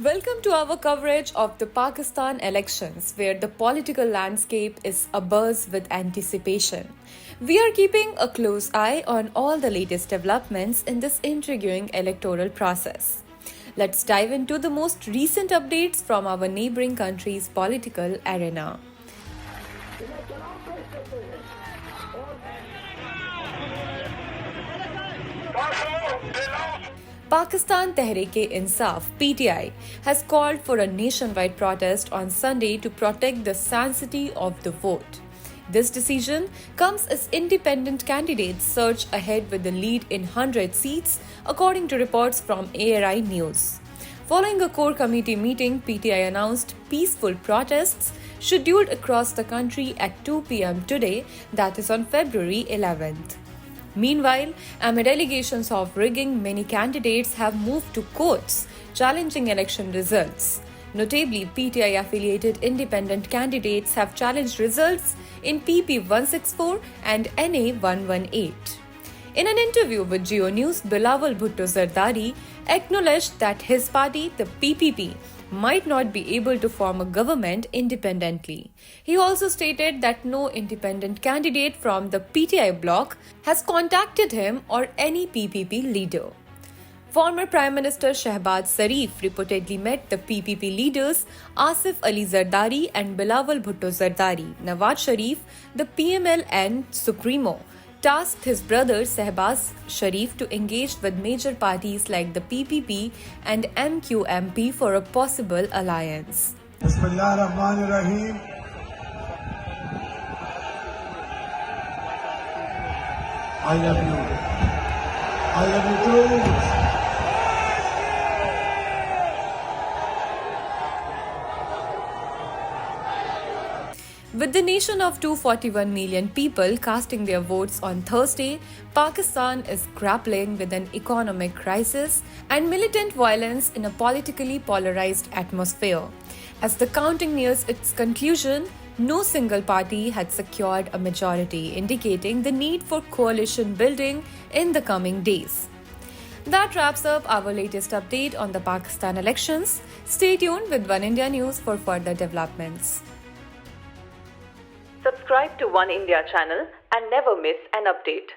Welcome to our coverage of the Pakistan elections, where the political landscape is abuzz with anticipation. We are keeping a close eye on all the latest developments in this intriguing electoral process. Let's dive into the most recent updates from our neighboring country's political arena. Pakistan Tehreek-e-Insaf (PTI) has called for a nationwide protest on Sunday to protect the sanctity of the vote. This decision comes as independent candidates surge ahead with the lead in 100 seats, according to reports from ARI News. Following a core committee meeting, PTI announced peaceful protests scheduled across the country at 2 p.m. today, that is on February 11th. Meanwhile, amid allegations of rigging, many candidates have moved to courts, challenging election results. Notably, PTI-affiliated independent candidates have challenged results in PP 164 and NA 118. In an interview with GeoNews, Bilawal Bhutto Zardari acknowledged that his party, the PPP, might not be able to form a government independently. He also stated that no independent candidate from the PTI bloc has contacted him or any PPP leader. Former Prime Minister Shehbaz Sharif reportedly met the PPP leaders Asif Ali Zardari and Bilawal Bhutto Zardari. Nawaz Sharif, the PMLN Supremo, tasked his brother Shehbaz Sharif to engage with major parties like the PPP and MQMP for a possible alliance. Bismillahirrahmanirrahim. I love you. I love you too. With the nation of 241 million people casting their votes on Thursday, Pakistan is grappling with an economic crisis and militant violence in a politically polarized atmosphere. As the counting nears its conclusion, no single party had secured a majority, indicating the need for coalition building in the coming days. That wraps up our latest update on the Pakistan elections. Stay tuned with One India News for further developments. Subscribe to One India channel and never miss an update.